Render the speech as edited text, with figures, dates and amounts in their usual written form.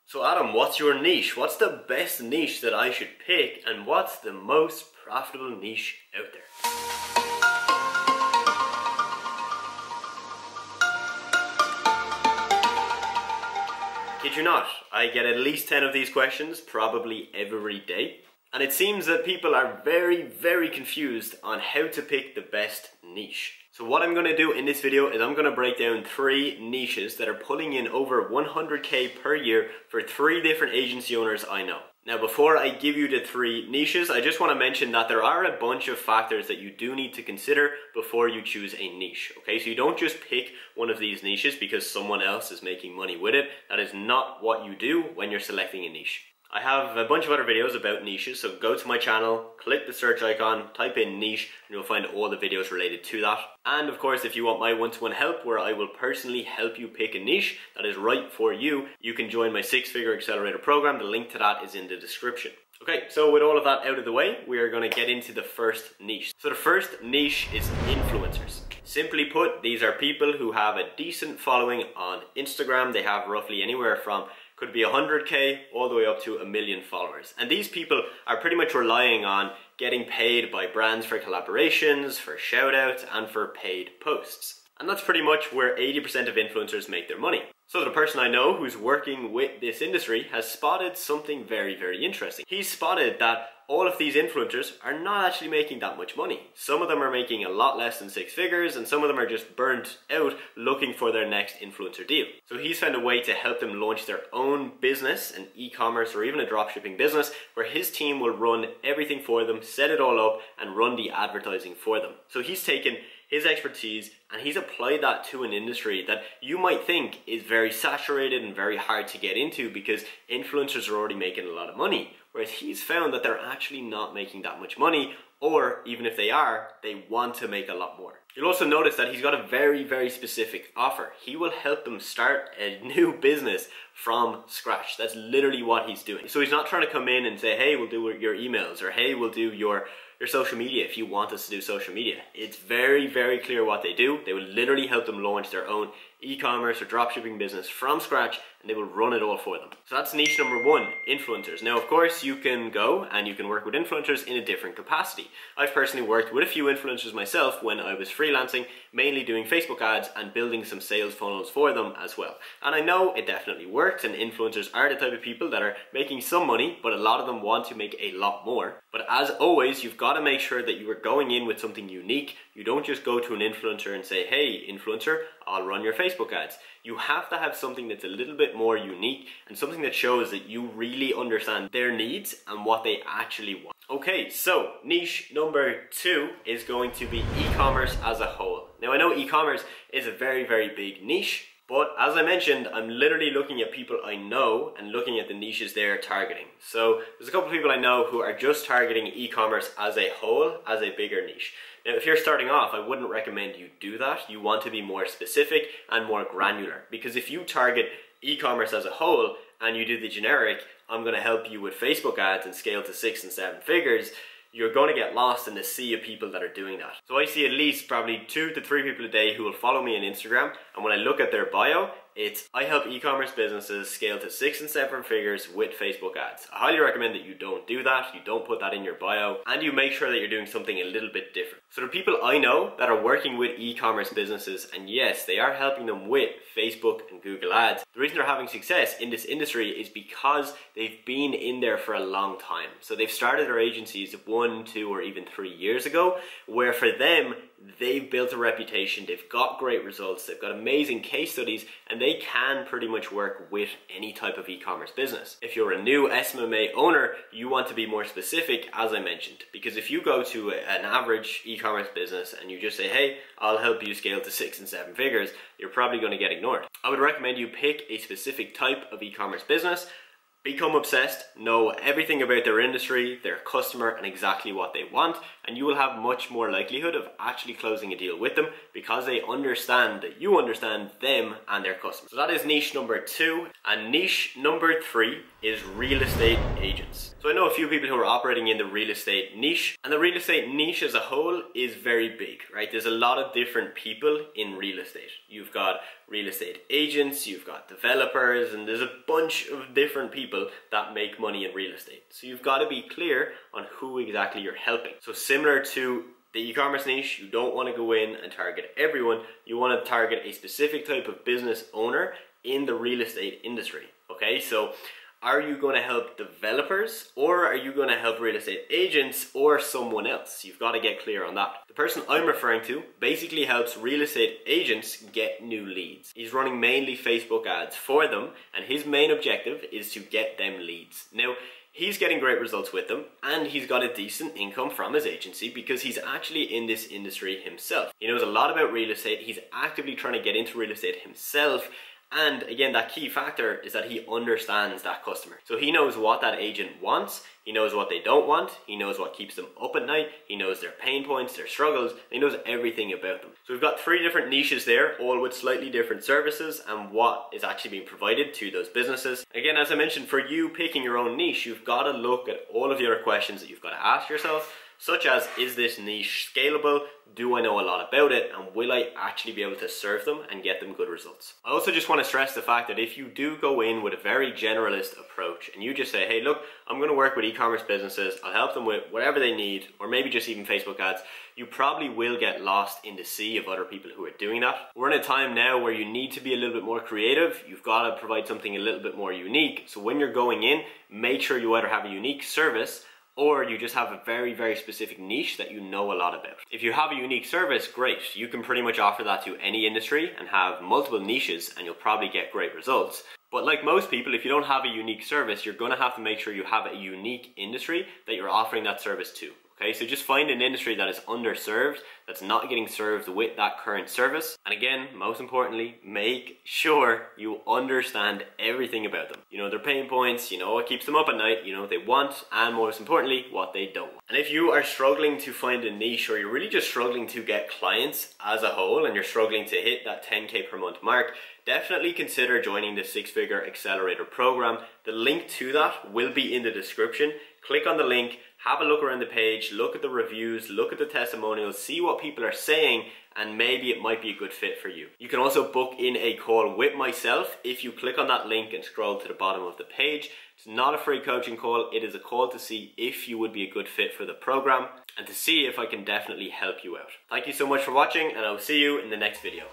So Adam, what's your niche? What's the best niche that I should pick, and what's the most profitable niche out there? Kid you not, I get at least 10 of these questions probably every day. And it seems that people are very confused on how to pick the best niche. So what I'm going to do in this video is I'm going to break down 3 niches that are pulling in over 100k per year for 3 different agency owners I know. Now before I give you the 3 niches, I just want to mention that there are a bunch of factors that you do need to consider before you choose a niche. Okay, so you don't just pick one of these niches because someone else is making money with it. That is not what you do when you're selecting a niche. I have a bunch of other videos about niches, so go to my channel, click the search icon, type in niche, and you'll find all the videos related to that. And of course, if you want my one-to-one help where I will personally help you pick a niche that is right for you, you can join my 6-figure accelerator program. The link to that is in the description. Okay, so with all of that out of the way, we are going to get into the first niche. So the first niche is influencers. Simply put, these are people who have a decent following on Instagram. They have roughly anywhere from could be 100k all the way up to 1 million followers. And these people are pretty much relying on getting paid by brands for collaborations, for shout outs, and for paid posts. And that's pretty much where 80% of influencers make their money. So the person I know who's working with this industry has spotted something very interesting. He's spotted that all of these influencers are not actually making that much money. Some of them are making a lot less than 6 figures, and some of them are just burnt out looking for their next influencer deal. So he's found a way to help them launch their own business, an e-commerce or even a dropshipping business, where his team will run everything for them, set it all up, and run the advertising for them. So he's taken his expertise and he's applied that to an industry that you might think is very saturated and very hard to get into because influencers are already making a lot of money. Whereas he's found that they're actually not making that much money, or even if they are, they want to make a lot more. You'll also notice that he's got a very specific offer. He will help them start a new business from scratch. That's literally what he's doing. So he's not trying to come in and say, hey, we'll do your emails, or hey, we'll do your social media if you want us to do social media. It's very clear what they do. They will literally help them launch their own e-commerce or dropshipping business from scratch, and they will run it all for them. So that's niche number 1, influencers. Now, of course, you can go and you can work with influencers in a different capacity. I've personally worked with a few influencers myself when I was freelancing, mainly doing Facebook ads and building some sales funnels for them as well. And I know it definitely works, and influencers are the type of people that are making some money, but a lot of them want to make a lot more. But as always, you've got to make sure that you are going in with something unique. You don't just go to an influencer and say, hey, influencer, I'll run your Facebook ads. You have to have something that's a little bit more unique and something that shows that you really understand their needs and what they actually want. Okay, so niche number 2 is going to be e-commerce as a whole. Now I know e-commerce is a very big niche, but as I mentioned, I'm literally looking at people I know and looking at the niches they're targeting. So there's a couple of people I know who are just targeting e-commerce as a whole, as a bigger niche. Now, if you're starting off, I wouldn't recommend you do that. You want to be more specific and more granular, because if you target e-commerce as a whole and you do the generic, I'm going to help you with Facebook ads and scale to 6 and 7 figures, you're going to get lost in the sea of people that are doing that. So I see at least probably 2 to 3 people a day who will follow me on Instagram, and when I look at their bio, it's I help e-commerce businesses scale to 6 and 7 figures with Facebook ads. I highly recommend that you don't do that, you don't put that in your bio, and you make sure that you're doing something a little bit different. So the people I know that are working with e-commerce businesses, and yes, they are helping them with Facebook and Google ads. The reason they're having success in this industry is because they've been in there for a long time. So they've started their agencies 1, 2, or even 3 years ago, where for them, they've built a reputation, they've got great results, they've got amazing case studies, and they can pretty much work with any type of e-commerce business. If you're a new SMMA owner, you want to be more specific, as I mentioned, because if you go to an average e-commerce business and you just say, hey, I'll help you scale to 6 and 7 figures, you're probably going to get ignored. I would recommend you pick a specific type of e-commerce business, become obsessed, know everything about their industry, their customer, and exactly what they want, and you will have much more likelihood of actually closing a deal with them because they understand that you understand them and their customers. So that is niche number 2. And niche number 3 is real estate agents. So I know a few people who are operating in the real estate niche, and the real estate niche as a whole is very big, right? There's a lot of different people in real estate. You've got real estate agents, you've got developers, and there's a bunch of different people that make money in real estate. So you've got to be clear on who exactly you're helping. So similar to the e-commerce niche, you don't want to go in and target everyone. You want to target a specific type of business owner in the real estate industry. Okay, so are you going to help developers, or are you going to help real estate agents, or someone else? You've got to get clear on that. The person I'm referring to basically helps real estate agents get new leads. He's running mainly Facebook ads for them, and his main objective is to get them leads. Now, he's getting great results with them, and he's got a decent income from his agency because he's actually in this industry himself. He knows a lot about real estate. He's actively trying to get into real estate himself. And again, that key factor is that he understands that customer. So he knows what that agent wants, he knows what they don't want, he knows what keeps them up at night, he knows their pain points, their struggles, and he knows everything about them. So we've got 3 different niches there, all with slightly different services and what is actually being provided to those businesses. Again, as I mentioned, for you picking your own niche, you've got to look at all of the other questions that you've got to ask yourself, such as, is this niche scalable? Do I know a lot about it? And will I actually be able to serve them and get them good results? I also just want to stress the fact that if you do go in with a very generalist approach and you just say, hey, look, I'm going to work with e-commerce businesses, I'll help them with whatever they need, or maybe just even Facebook ads, you probably will get lost in the sea of other people who are doing that. We're in a time now where you need to be a little bit more creative. You've got to provide something a little bit more unique. So when you're going in, make sure you either have a unique service or you just have a very, very specific niche that you know a lot about. If you have a unique service, great. You can pretty much offer that to any industry and have multiple niches and you'll probably get great results. But like most people, if you don't have a unique service, you're gonna have to make sure you have a unique industry that you're offering that service to. Okay, so just find an industry that is underserved, that's not getting served with that current service. And again, most importantly, make sure you understand everything about them. You know their pain points, you know what keeps them up at night, you know what they want, and most importantly, what they don't want. And if you are struggling to find a niche, or you're really just struggling to get clients as a whole, and you're struggling to hit that 10K per month mark, definitely consider joining the 6-Figure Accelerator program. The link to that will be in the description. Click on the link, have a look around the page, look at the reviews, look at the testimonials, see what people are saying, and maybe it might be a good fit for you. You can also book in a call with myself if you click on that link and scroll to the bottom of the page. It's not a free coaching call, it is a call to see if you would be a good fit for the program and to see if I can definitely help you out. Thank you so much for watching, and I'll see you in the next video.